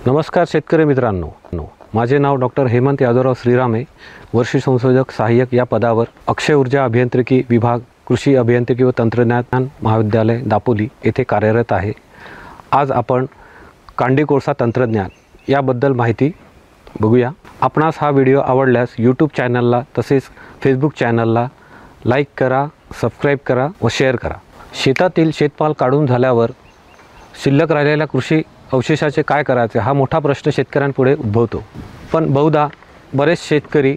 नमस्कार शेतकरी मित्रांनो, माझे नाव डॉक्टर हेमंत यादवराव श्रीरामे, वर्षी संशोधक सहाय्यक या पदावर अक्षय ऊर्जा अभियांत्रिकी विभाग, कृषी अभियांत्रिकी व तंत्रज्ञान महाविद्यालय दापोली येथे कार्यरत आहे। आज आपण कांडी कोळसा तंत्रज्ञान याबद्दल माहिती बघूया। आपणास हा व्हिडिओ आवडल्यास यूट्यूब चॅनलला तसेच फेसबुक चॅनलला लाईक करा, सबस्क्राईब करा व शेअर करा। शेतातील शेतमाल काढून झाल्यावर शिल्लक राहिलेल्या कृषी अवशेषाचे काय करायचे हा मोठा प्रश्न शेतकऱ्यांपुढे उद्भवतो। पण बहुधा बरेच शेतकरी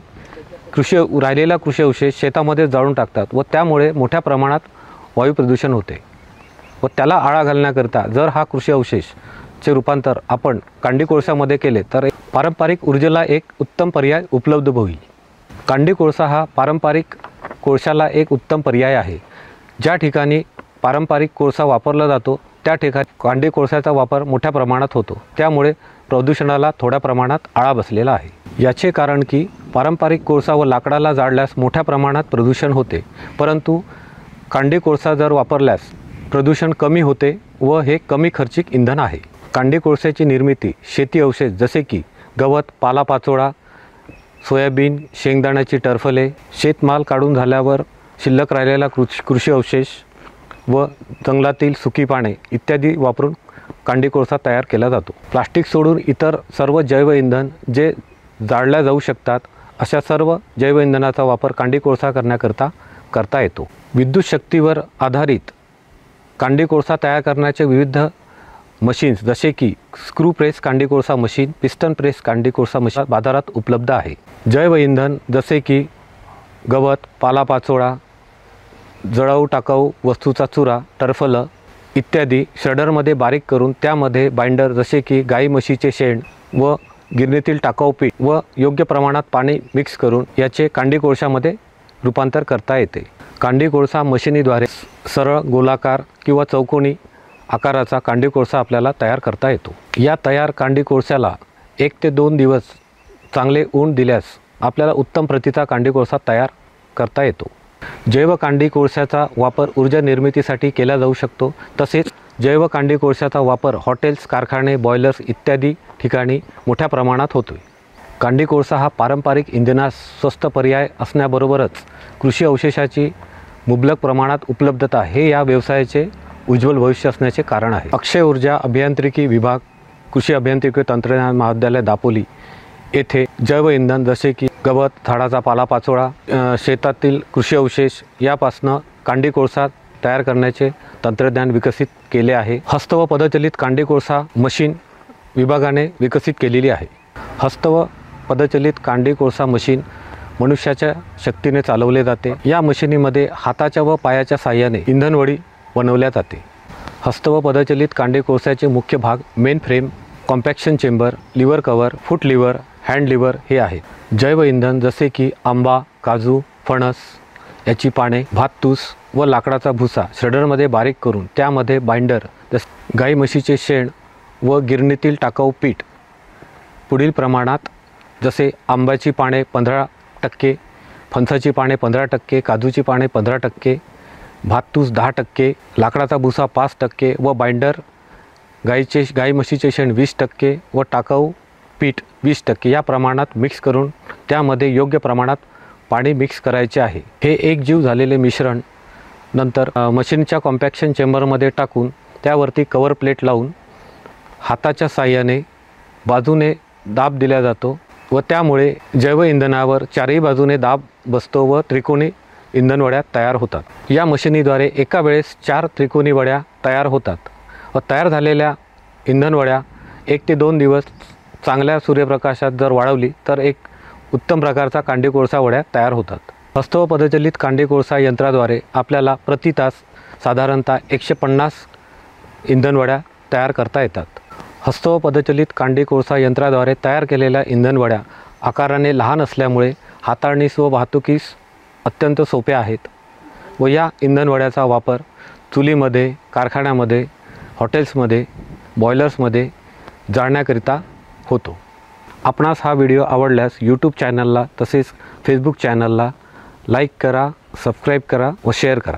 राहिलेला कृषी अवशेष शेतामध्ये जाळून टाकतात व त्यामुळे मोठ्या प्रमाणात वायू प्रदूषण होते व त्याला आळा घालण्याकरता जर हा कृषी अवशेषचे रूपांतर आपण कांडी कोळशामध्ये केले तर पारंपरिक ऊर्जेला एक उत्तम पर्याय उपलब्ध होईल। कांडी कोळसा हा पारंपरिक कोळशाला एक उत्तम पर्याय आहे। ज्या ठिकाणी पारंपरिक कोळसा वापरला जातो त्या ठिकाणी कांडी कोळशाचा वापर मोठ्या प्रमाणात होतो, त्यामुळे प्रदूषणाला थोड्या प्रमाणात आळा बसलेला आहे। याचे कारण की पारंपरिक कोळसा व लाकडाला जाळल्यास मोठ्या प्रमाणात प्रदूषण होते, परंतु कांडी कोळसा जर वापरल्यास प्रदूषण कमी होते व हे कमी खर्चिक इंधन आहे। कांडी कोळशाची निर्मिती शेती अवशेष जसे की गवत, पालापाचोळा, सोयाबीन, शेंगदाण्याची टरफले, शेतमाल काढून झाल्यावर शिल्लक राहिलेला कृषी अवशेष व जंगलातील सुकी पाने इत्यादी वापरून कांडी कोळसा तयार केला जातो। प्लास्टिक सोडून इतर सर्व जैव इंधन जे जाळल्या जाऊ शकतात अशा सर्व जैव इंधनाचा वापर कांडी कोळसा करता येतो। विद्युत शक्तीवर आधारित कांडी कोळसा तयार करण्याचे विविध मशीन्स जसे की स्क्रू प्रेस कांडी कोळसा मशीन, पिस्टन प्रेस कांडी कोळसा मशीन बाजारात उपलब्ध आहे। जैव इंधन जसे की गवत, पालापाचोळा, जळाऊ टाकाऊ वस्तूचा चुरा, टरफलं इत्यादी श्रेडरमध्ये बारीक करून त्यामध्ये बाइंडर जसे की गाई म्हशीचे शेण व गिरणीतील टाकाऊ पीठ व योग्य प्रमाणात पाणी मिक्स करून याचे कांडी कोळशामध्ये रूपांतर करता येते। कांडी कोळसा मशिनीद्वारे सरळ, गोलाकार किंवा चौकोनी आकाराचा कांडी कोळसा आपल्याला तयार करता येतो। या तयार कांडी कोळशाला 1 ते 2 दिवस चांगले ऊन दिल्यास आपल्याला उत्तम प्रतीचा कांडी कोळसा तयार करता येतो। जैव कांडी कोळशाचा वापर ऊर्जा निर्मितीसाठी केला जाऊ शकतो, तसेच जैव कांडी कोळशाचा वापर हॉटेल्स, कारखाने, बॉयलर्स इत्यादी ठिकाणी मोठ्या प्रमाणात होतो। कांडी कोळसा हा पारंपरिक इंधनास स्वस्त पर्याय असण्याबरोबरच कृषी अवशेषाची मुबलक प्रमाणात उपलब्धता हे या व्यवसायाचे उज्ज्वल भविष्य असण्याचे कारण आहे। अक्षय ऊर्जा अभियांत्रिकी विभाग, कृषी अभियांत्रिकी तंत्रज्ञान महाविद्यालय दापोली येथे जैव इंधन जसे की गवत, झाडाचा पालापाचोळा, शेतातील कृषी अवशेष यापासून कांडी कोळसा तयार करण्याचे तंत्रज्ञान विकसित केले आहे। हस्त व पदचलित कांडी कोळसा मशीन विभागाने विकसित केलेली आहे। हस्त व पदचलित कांडी कोळसा मशीन मनुष्याच्या शक्तीने चालवले जाते। या मशिनीमध्ये हाताच्या व पायाच्या साहाय्याने इंधनवडी बनवल्या जाते। हस्त व पदचलित कांडी कोळशाचे मुख्य भाग main frame, compaction chamber, lever cover, foot lever, hand lever हे आहेत। जैव इंधन जसे की आंबा, काजू, फणस याची पाने, भाततूस व लाकडाचा भुसा श्रेडरमध्ये बारीक करून त्यामध्ये बाइंडर गाई म्हशीचे शेण व गिरणीतील टाकाऊ पीठ पुढील प्रमाणात जसे आंब्याची पाने 15%, फणसाची पाने 15%, काजूची पाने 15%, भाततूस 10%, लाकडाचा भुसा 5% व बाइंडर गाई म्हशीचे शेण 20% व टाकाऊ पीठ 20% या प्रमाणात मिक्स करून त्यामध्ये योग्य प्रमाणात पाणी मिक्स करायचे आहे। हे एकजीव झालेले मिश्रण नंतर मशीनच्या कॉम्पॅक्शन चेंबरमध्ये टाकून त्यावरती कव्हर प्लेट लावून हाताच्या साहाय्याने बाजूने दाब दिला जातो व त्यामुळे जैव इंधनावर चारही बाजूने दाब बसतो व त्रिकोणी इंधन वड्या तयार होतात। या मशिनीद्वारे एका वेळेस 4 त्रिकोणी वड्या तयार होतात व तयार झालेल्या इंधन वड्या 1 ते 2 दिवस चांगल्या सूर्यप्रकाशात जर वाळवली तर एक उत्तम प्रकारचा कांडी कोळसा वड्या तयार होतात। हस्त व पदचलित कांडी कोळसा यंत्राद्वारे आपल्याला प्रति तास साधारणतः 150 इंधन वड्या तयार करता येतात। हस्त व पदचलित कांडी कोळसा यंत्राद्वारे तयार केलेल्या इंधन वड्या आकाराने लहान असल्यामुळे हाताळणीस व वाहतुकीस अत्यंत सोप्या आहेत व या इंधन वड्याचा वापर चुलीमध्ये, कारखान्यामध्ये, हॉटेल्समध्ये, बॉयलर्समध्ये जाळण्याकरिता होतो। आपणास हा व्हिडिओ आवडल्यास यूट्यूब चॅनलला तसेच फेसबुक चॅनलला लाईक करा, सबस्क्राईब करा व शेअर करा।